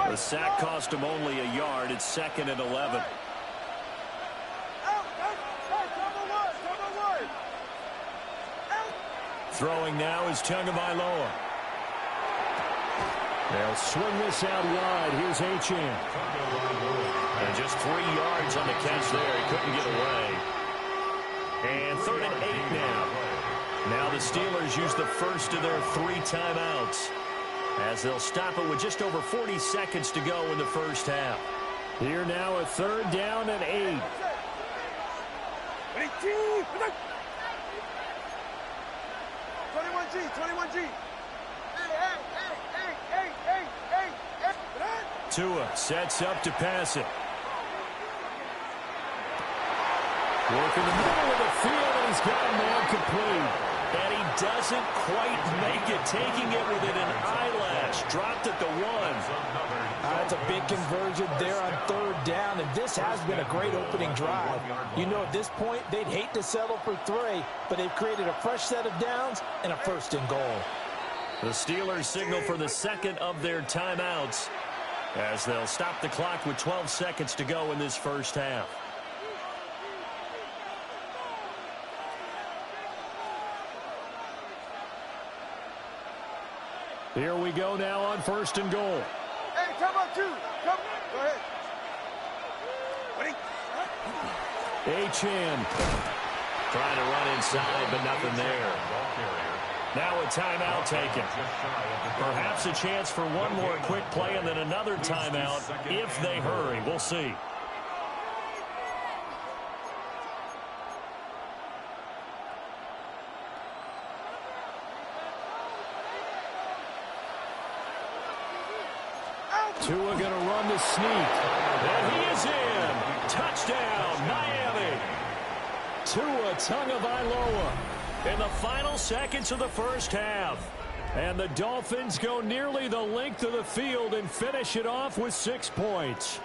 The sack cost him only a yard. It's 2nd and 11. Throwing now is Tagovailoa. They'll swing this out wide. Here's Achane. And just 3 yards on the catch there. He couldn't get away. And 3rd and 8 now. Now the Steelers use the first of their 3 timeouts as they'll stop it with just over 40 seconds to go in the first half. Here now a 3rd down and 8. 21G. Tua sets up to pass it. Working the middle of the field, and he's got a man complete. And he doesn't quite make it, taking it within an eyelash. Dropped at the 1. That's a big conversion there on 3rd down, and this has been a great opening drive. You know, at this point, they'd hate to settle for 3, but they've created a fresh set of downs and a 1st and goal. The Steelers signal for the 2nd of their timeouts as they'll stop the clock with 12 seconds to go in this first half. Here we go now on 1st and goal. Hey, come on, 2. Come. Go ahead. Achane trying to run inside, but nothing there. Now a timeout taken. Perhaps a chance for one more quick play and then another timeout if they hurry. We'll see. Tua going to run the sneak. And he is in. Touchdown, Miami. Tua Tagovailoa in the final seconds of the first half. And the Dolphins go nearly the length of the field and finish it off with 6 points.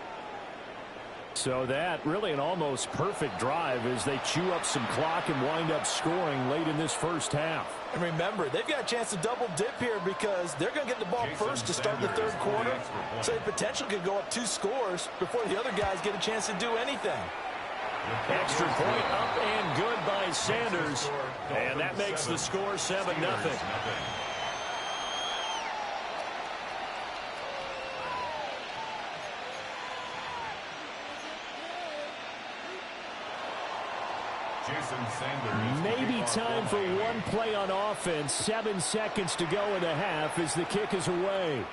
So that really an almost perfect drive as they chew up some clock and wind up scoring late in this first half. And remember, they've got a chance to double dip here because they're going to get the ball first to start the 3rd quarter. So they potentially could go up 2 scores before the other guys get a chance to do anything. Extra point up and good by Sanders. And that makes the score 7-0. Maybe time for one play on offense. 7 seconds to go in the half as the kick is away.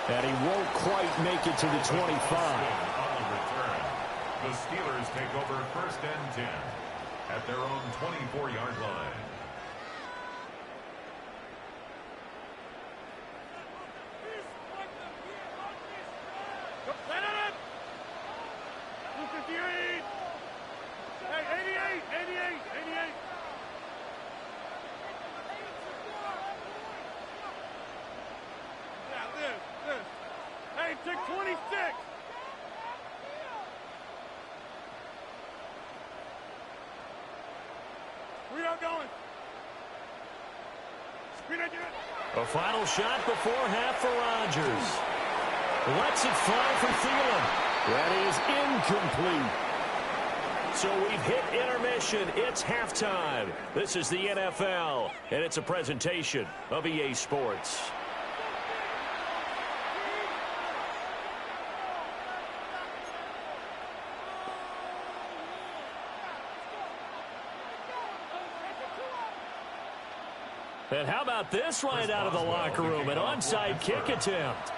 And he won't quite make it to the 25. The Steelers take over 1st and 10 at their own 24-yard line. Hey, take 26. We're not going. A final shot before half for Rodgers. Lets it fly for Thielen. That is incomplete. So we've hit intermission. It's halftime. This is the NFL, and it's a presentation of EA Sports. And how about this right out of the locker room? An onside kick attempt.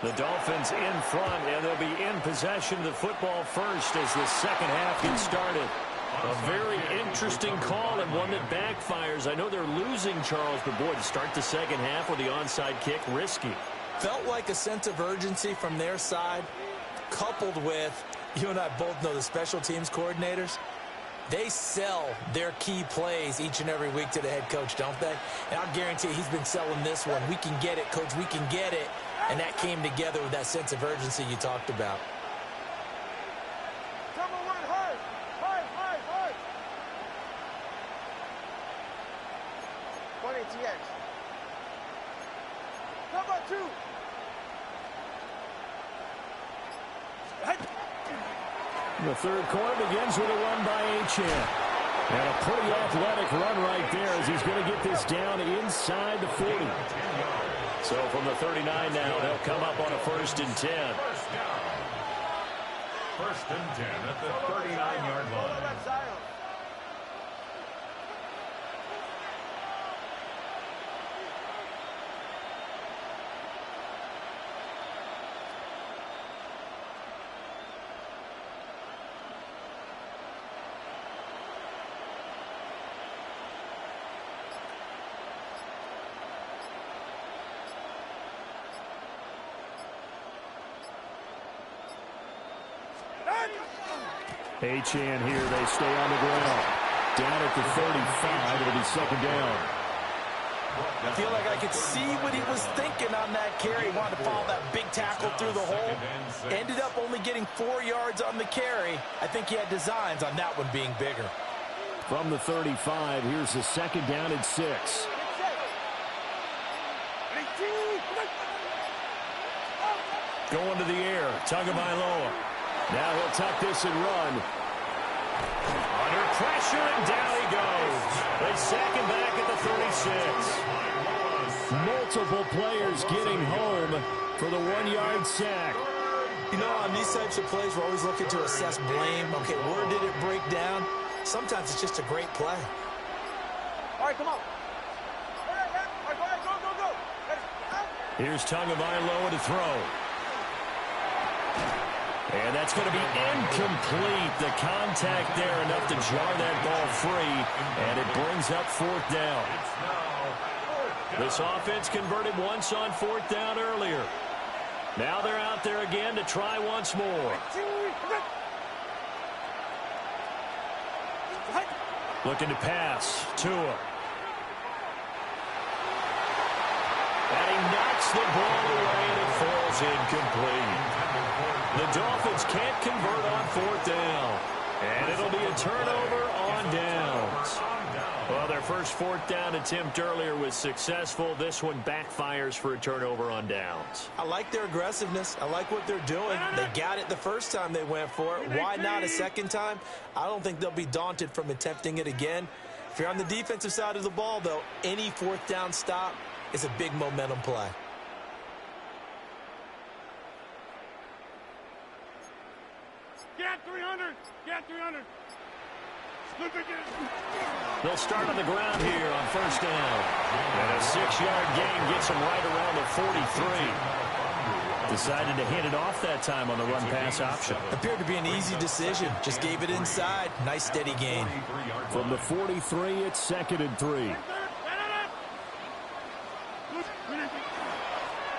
The Dolphins in front, and they'll be in possession of the football first as the second half gets started. A very interesting call and one that backfires. I know they're losing, Charles, but boy, to start the second half with the onside kick, risky. Felt like a sense of urgency from their side, coupled with, you and I both know the special teams coordinators. They sell their key plays each and every week to the head coach, don't they? And I'll guarantee he's been selling this one. We can get it, coach. We can get it. And that came together with that sense of urgency you talked about. Someone went hard. Hard. 20 TX. How about 2? The third quarter begins with a run by Achane. And a pretty athletic run right there as he's going to get this down inside the 40. So from the 39 now, they'll come up on a 1st and 10. 1st and 10 at the 39-yard line. Achane here, they stay on the ground. Down at the 35, it'll be second down. I feel like I could see what he was thinking on that carry. He wanted to follow that big tackle through the hole. Ended up only getting 4 yards on the carry. I think he had designs on that one being bigger. From the 35, here's the second down and 6. Going to the air, Tagovailoa. Now he'll tuck this and run. Under pressure, and down he goes. They sack him back at the 36. Multiple players getting home for the 1-yard sack. You know, on these types of plays, we're always looking to assess blame. Okay, where did it break down? Sometimes it's just a great play. All right, come on. All right, go. Here's Tagovailoa to throw. And that's going to be incomplete. The contact there enough to jar that ball free, and it brings up 4th down. This offense converted once on 4th down earlier. Now they're out there again to try once more. Looking to pass. Tua. And he knocks the ball away, and it falls incomplete. The Dolphins can't convert on 4th down. And it'll be a turnover on downs. Well, their first 4th down attempt earlier was successful. This one backfires for a turnover on downs. I like their aggressiveness. I like what they're doing. They got it the first time they went for it. Why not a second time? I don't think they'll be daunted from attempting it again. If you're on the defensive side of the ball, though, any 4th down stop is a big momentum play. Get 300. Get 300. They'll start on the ground here on 1st down. And a 6-yard gain gets them right around the 43. Decided to hit it off that time on the run-pass option. Appeared to be an easy decision. Just gave it inside. Nice steady gain. From the 43, it's 2nd and 3.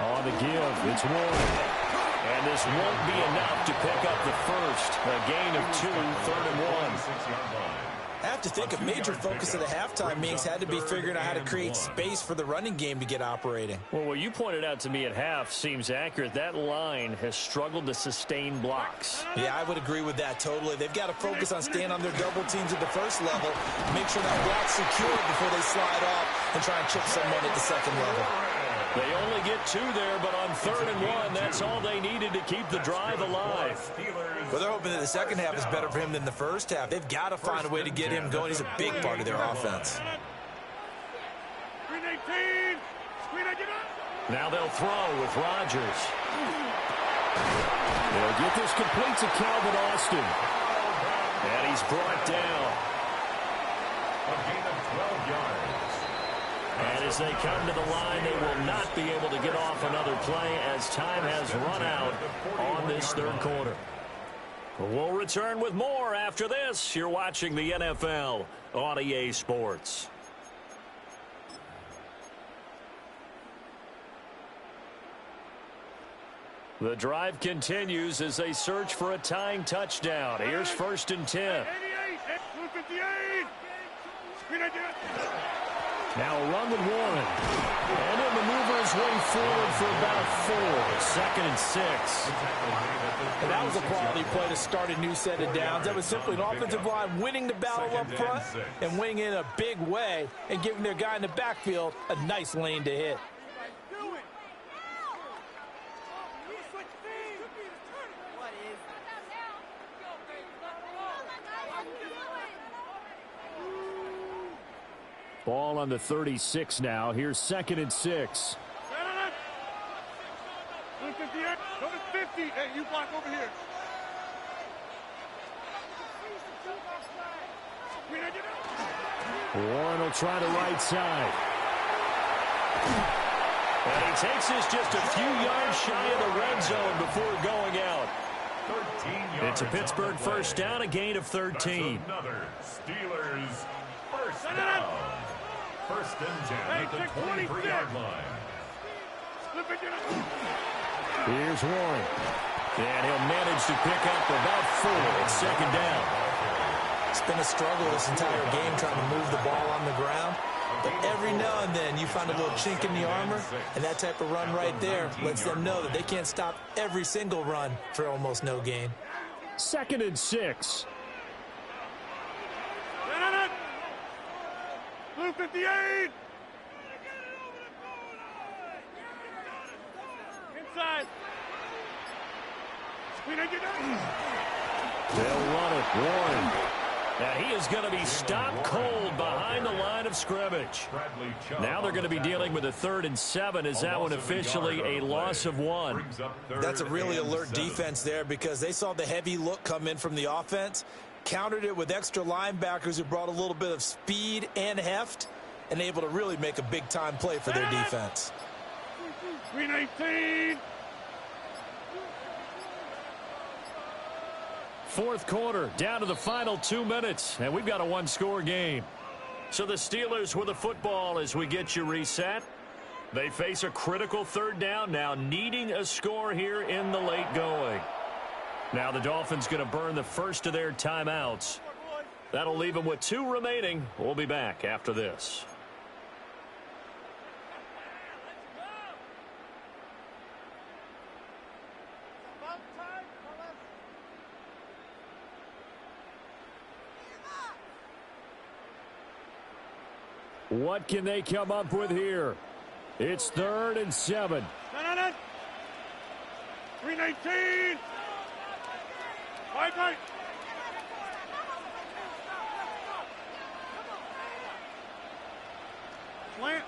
On the give, it's Warren. And this won't be enough to pick up the first. A gain of 2, 3rd and 1. I have to think a major focus of the halftime meetings had to be figuring out how to create space for the running game to get operating. Well, what you pointed out to me at half seems accurate. That line has struggled to sustain blocks. Yeah, I would agree with that totally. They've got to focus on staying on their double teams at the first level, make sure that block's secure before they slide off and try and chip someone at the second level. They only get 2 there, but on 3rd and 1, that's all they needed to keep the drive alive. Well, they're hoping that the second half is better for him than the first half. They've got to find a way to get him going. He's a big part of their offense. Now they'll throw with Rodgers. They'll get this complete to Calvin Austin. And he's brought down. A gain of 12 yards. And as they come to the line, they will not be able to get off another play as time has run out on this 3rd quarter. We'll return with more after this. You're watching the NFL on EA Sports. The drive continues as they search for a tying touchdown. Here's 1st and 10. Now a run with Warren. And he'll maneuver his way forward for about 4. 2nd and 6. And that was a quality play to start a new set of downs. That was simply an offensive line winning the battle up front and winning in a big way and giving their guy in the backfield a nice lane to hit. Ball on the 36 now. Here's 2nd and 6. Go to 50. Hey, you block over here. Warren will try the right side. And he takes this just a few yards shy of the red zone before going out. It's a Pittsburgh first down, a gain of 13. Another Steelers first down. 1st and 10 at the 23-yard line. Here's Warren. And he'll manage to pick up about 4. It's 2nd down. It's been a struggle this entire game trying to move the ball on the ground. But every now and then you find a little chink in the armor, and that type of run right there lets them know that they can't stop every single run for almost no gain. 2nd and 6. Blue 58. Inside. They'll run it. Warren. Now he is going to be stopped cold behind the line of scrimmage. Now they're going to be dealing with a 3rd and 7. Is that one officially a loss of 1? That's a really alert defense there because they saw the heavy look come in from the offense, countered it with extra linebackers who brought a little bit of speed and heft, and able to really make a big-time play for their defense. 319. 4th quarter, down to the final 2 minutes, and we've got a 1-score game. So the Steelers with the football as we get you reset. They face a critical 3rd down now, needing a score here in the late going. Now the Dolphins going to burn the first of their timeouts. That'll leave them with 2 remaining. We'll be back after this. What can they come up with here? It's 3rd and 7. 319. Right. Slant.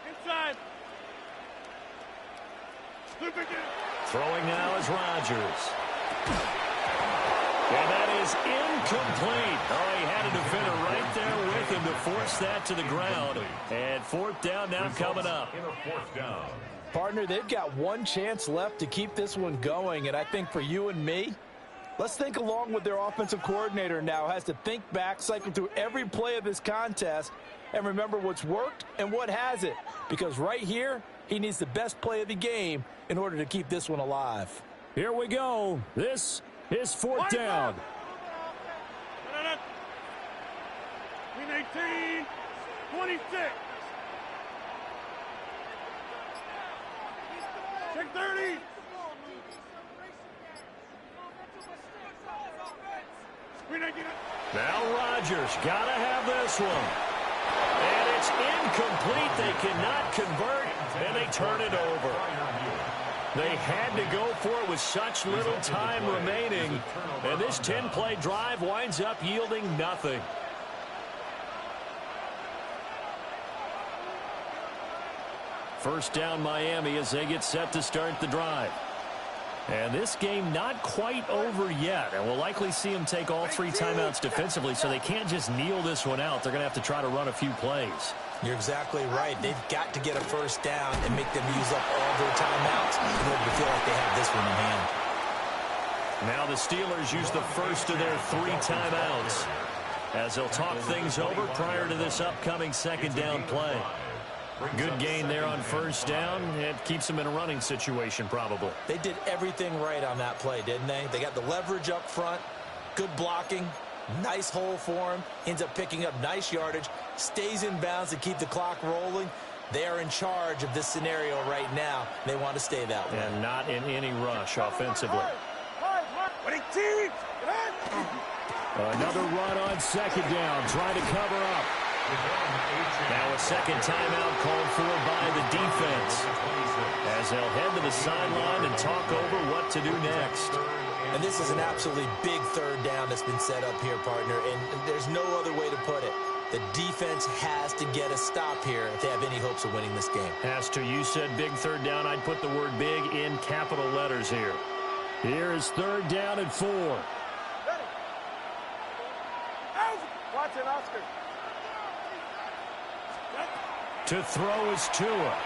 Inside. Throwing now is Rodgers. And that is incomplete. Oh, he had a defender right there with him to force that to the ground. And 4th down now coming up. In a 4th down. Partner, they've got one chance left to keep this one going, and I think for you and me, let's think along with their offensive coordinator now. Has to think back, cycle through every play of this contest, and remember what's worked and what hasn't. Because right here, he needs the best play of the game in order to keep this one alive. Here we go. This is fourth down. 18, 26. Check 30. Now Rodgers got to have this one. And it's incomplete. They cannot convert, and they turn it over. They had to go for it with such little time remaining. And this 10-play drive winds up yielding nothing. First down Miami as they get set to start the drive. And this game not quite over yet. And we'll likely see them take all 3 timeouts defensively, so they can't just kneel this one out. They're going to have to try to run a few plays. You're exactly right. They've got to get a first down and make them use up all their timeouts in order to feel like they have this one in hand. Now the Steelers use the first of their 3 timeouts as they'll talk things over prior to this upcoming second down play. Good gain there on first down. It keeps them in a running situation probably. They did everything right on that play, didn't they? They got the leverage up front, good blocking, nice hole for him, ends up picking up nice yardage, stays in bounds to keep the clock rolling. They are in charge of this scenario right now. They want to stay that way. And not in any rush offensively. Another run on second down, trying to cover up. Now a second timeout called for by the defense as they'll head to the sideline and talk over what to do next. And this is an absolutely big third down that's been set up here, partner, and there's no other way to put it. The defense has to get a stop here if they have any hopes of winning this game. Has to. You said big third down. I'd put the word big in capital letters here. Here is third down and 4. Watch it, Oscar. To throw is Tua.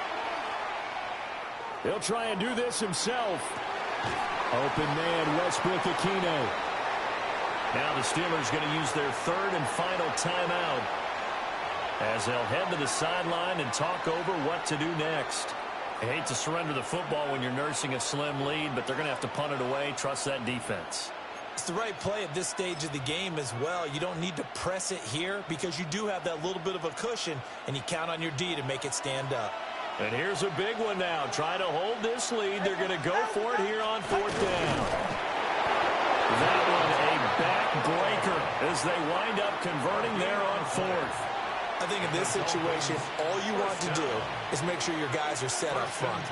He'll try and do this himself. Open man, Westbrook-Ikhine. Now the Steelers going to use their third and final timeout as they'll head to the sideline and talk over what to do next. I hate to surrender the football when you're nursing a slim lead, but they're going to have to punt it away, trust that defense. It's the right play at this stage of the game as well. You don't need to press it here because you do have that little bit of a cushion, and you count on your D to make it stand up. And here's a big one now. Trying to hold this lead. They're going to go for it here on fourth down. That one a backbreaker as they wind up converting there on fourth. I think in this situation, all you want to do is make sure your guys are set up front.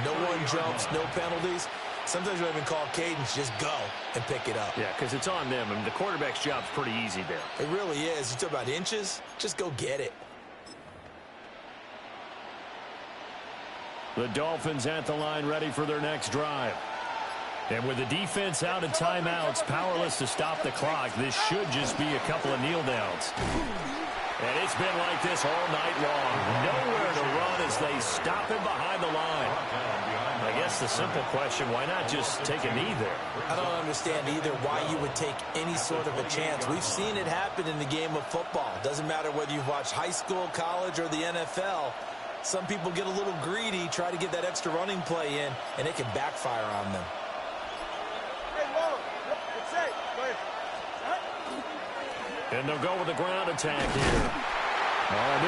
No one jumps, no penalties. Sometimes we even call cadence, just go and pick it up. Yeah, because it's on them, and the quarterback's job's pretty easy there. It really is. You talk about inches, just go get it. The Dolphins at the line ready for their next drive. And with the defense out of timeouts, powerless to stop the clock, this should just be a couple of kneel downs. And it's been like this all night long. Nowhere to run as they stop him behind the line. I guess the simple question, why not just take a knee there? I don't understand either why you would take any sort of a chance. We've seen it happen in the game of football. Doesn't matter whether you've watched high school, college, or the NFL. Some people get a little greedy, try to get that extra running play in, and it can backfire on them. And they'll go with the ground attack here.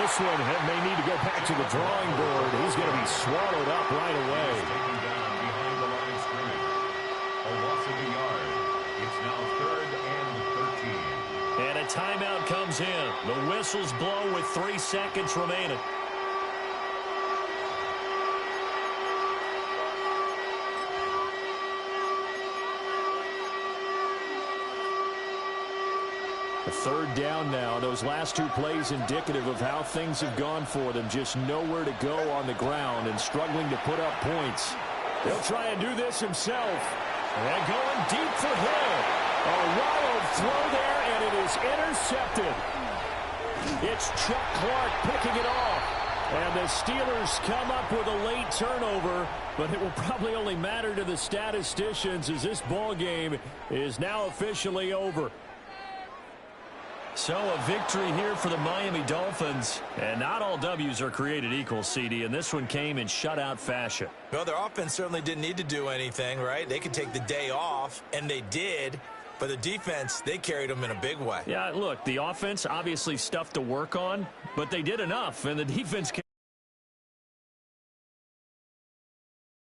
This one may need to go back to the drawing board. He's going to be swallowed up right away. Taken down behind the line of scrimmage. A loss of a yard. It's now 3rd and 13. And a timeout comes in. The whistles blow with 3 seconds remaining. Third down now. Those last 2 plays indicative of how things have gone for them. Just nowhere to go on the ground and struggling to put up points. He'll try and do this himself. And going deep for Hill. A wild throw there, and it is intercepted. It's Chuck Clark picking it off. And the Steelers come up with a late turnover, but it will probably only matter to the statisticians as this ball game is now officially over. So a victory here for the Miami Dolphins. And not all W's are created equal, CD, and this one came in shutout fashion. Well, their offense certainly didn't need to do anything, right? They could take the day off, and they did. But the defense, they carried them in a big way. Yeah, look, the offense, obviously stuff to work on, but they did enough, and the defense